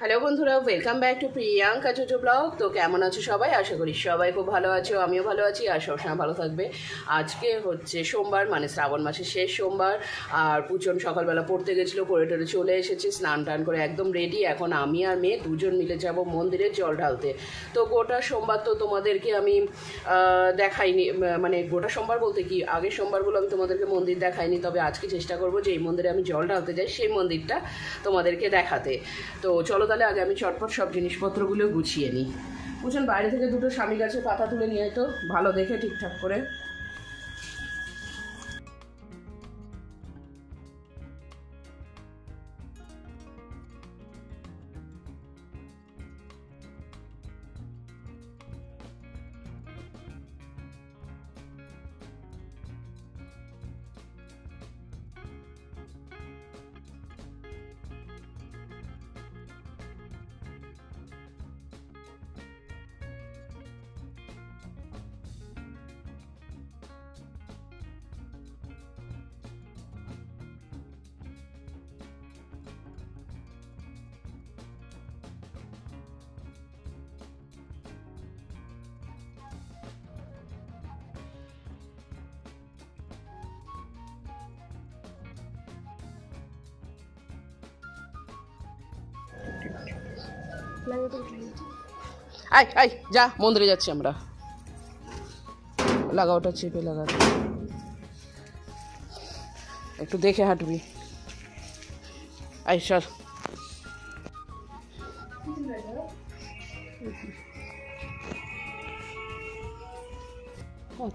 Hello বন্ধুরা, welcome back to Priyanka JoJo blog. তো কেমন আছো সবাই? আশা করি সবাই খুব ভালো আছো, আমিও ভালো আছি আর সবসময় ভালো থাকবে। আজকে হচ্ছে সোমবার, মানে শ্রাবণ মাসের শেষ সোমবার। আর পুচন সকালবেলা পড়তে গেছিলো, পড়ে টড়ে চলে এসেছে, স্নান টান করে একদম রেডি। এখন আমি আর মেয়ে দুজন মিলে যাব মন্দিরে জল ঢালতে। তো গোটা সোমবার তো তোমাদেরকে আমি দেখাইনি, মানে গোটা সোমবার বলতে কি আগের সোমবারগুলো আমি তোমাদেরকে মন্দির দেখাইনি, তবে আজকে চেষ্টা করবো যে এই মন্দিরে আমি জল ঢালতে যাই সেই মন্দিরটা তোমাদেরকে দেখাতে। তো চলো তাহলে আগে আমি চটপট সব জিনিসপত্রগুলো গুছিয়ে নিই। বুঝলেন, বাইরে থেকে দুটো স্বামী গাছের পাতা তুলে নিয়ে তো ভালো দেখে ঠিকঠাক করে। আয় আয় যা, মন্দিরে যাচ্ছি আমরা। লাগা, ওটা চেপে লাগা, একটু দেখে হাঁটবি। আয় সর।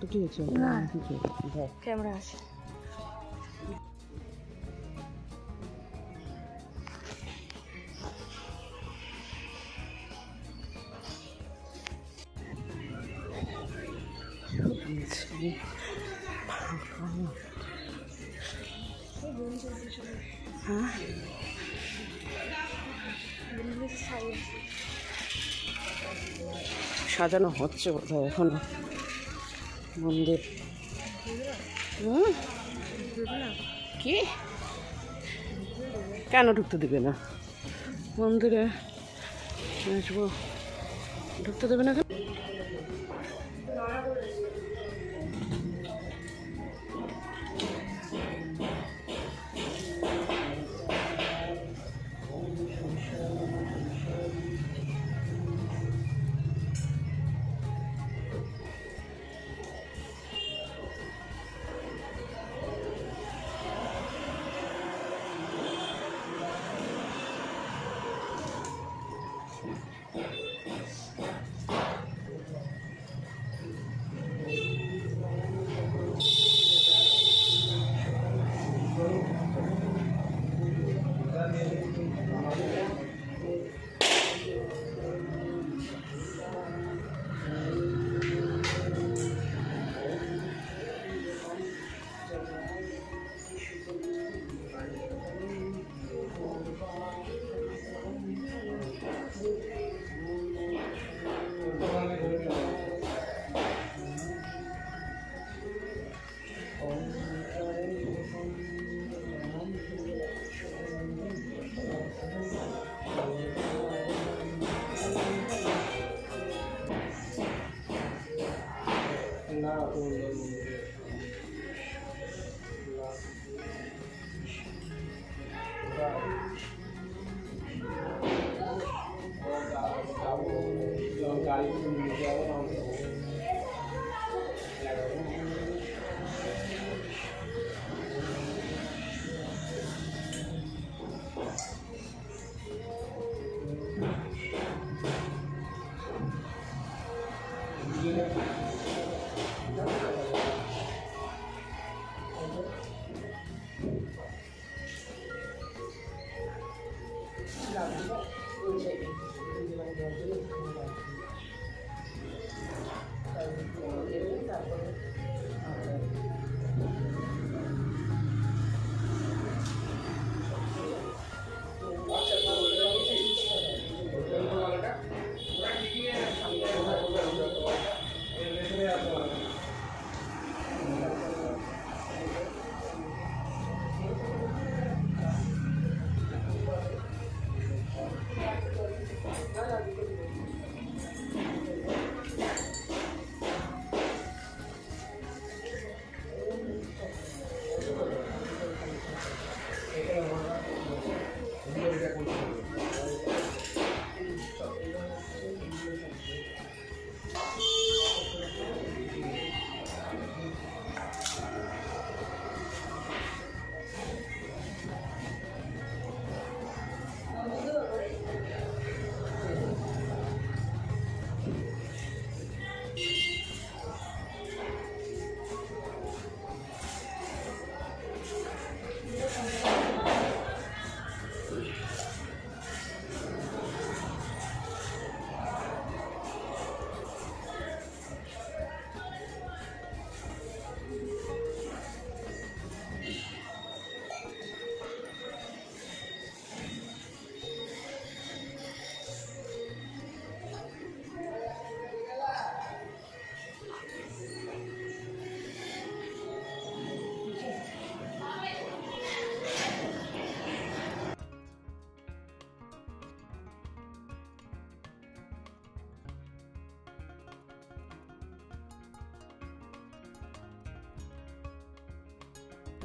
তো ঠিক আছে, ক্যামেরা আছে। সাজানো হচ্ছে বোধহয় এখনো মন্দির। কি কেন ঢুকতে দেবে না মন্দিরে? আসবো, ঢুকতে দেবে না কেন?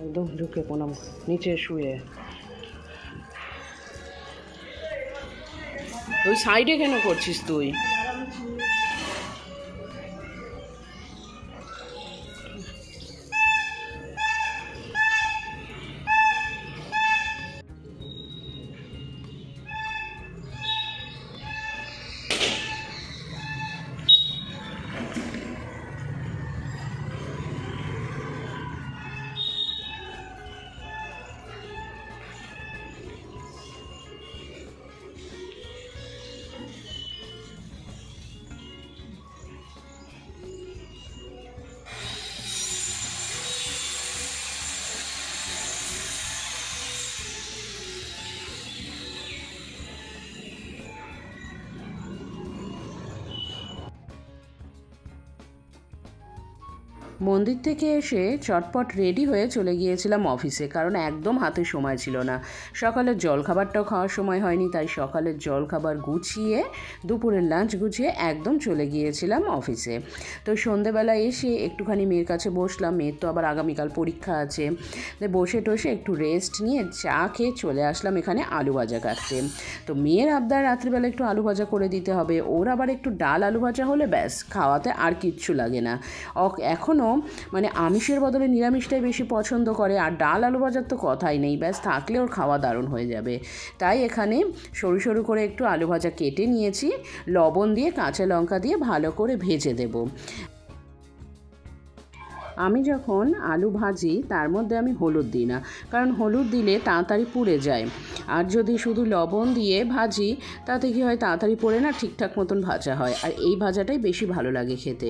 একদম ঢুকে প্রণাম নিচে শুয়ে। ওই সাইডে কেন করছিস তুই? মন্দির থেকে এসে চটপট রেডি হয়ে চলে গিয়েছিলাম অফিসে, কারণ একদম হাতে সময় ছিল না। সকালের জলখাবারটাও খাওয়ার সময় হয়নি, তাই সকালের জলখাবার গুছিয়ে দুপুরের লাঞ্চ গুছিয়ে একদম চলে গিয়েছিলাম অফিসে। তো সন্ধেবেলা এসে একটুখানি মেয়ের কাছে বসলাম, মেয়ের তো আবার আগামীকাল পরীক্ষা আছে। বসে টসে একটু রেস্ট নিয়ে চা খেয়ে চলে আসলাম এখানে আলু ভাজা কাটতে। তো মেয়ের আবদার রাত্রিবেলা একটু আলু ভাজা করে দিতে হবে, ওর আবার একটু ডাল আলু ভাজা হলে ব্যাস, খাওয়াতে আর কিচ্ছু লাগে না। এখনও মানে আমিষের বদলে নিরামিষটাই বেশি পছন্দ করে, আর ডাল আলু ভাজার তো কথাই নেই, ব্যাস থাকলে ওর খাওয়া দারুণ হয়ে যাবে। তাই এখানে সরু সরু করে একটু আলু ভাজা কেটে নিয়েছি, লবণ দিয়ে কাঁচা লঙ্কা দিয়ে ভালো করে ভেজে দেব। আমি যখন আলু ভাজি তার মধ্যে আমি হলুদ দিই না, কারণ হলুদ দিলে তাড়াতাড়ি পুড়ে যায়। আর যদি শুধু লবণ দিয়ে ভাজি তাতে কি হয়, তাড়াতাড়ি পড়ে না, ঠিকঠাক মতন ভাজা হয়। আর এই ভাজাটাই বেশি ভালো লাগে খেতে।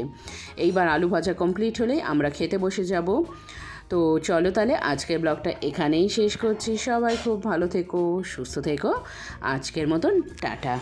এইবার আলু ভাজা কমপ্লিট হলেই আমরা খেতে বসে যাব। তো চলো তাহলে আজকের ব্লগটা এখানেই শেষ করছি। সবাই খুব ভালো থেকো, সুস্থ থেকো। আজকের মতন টাটা।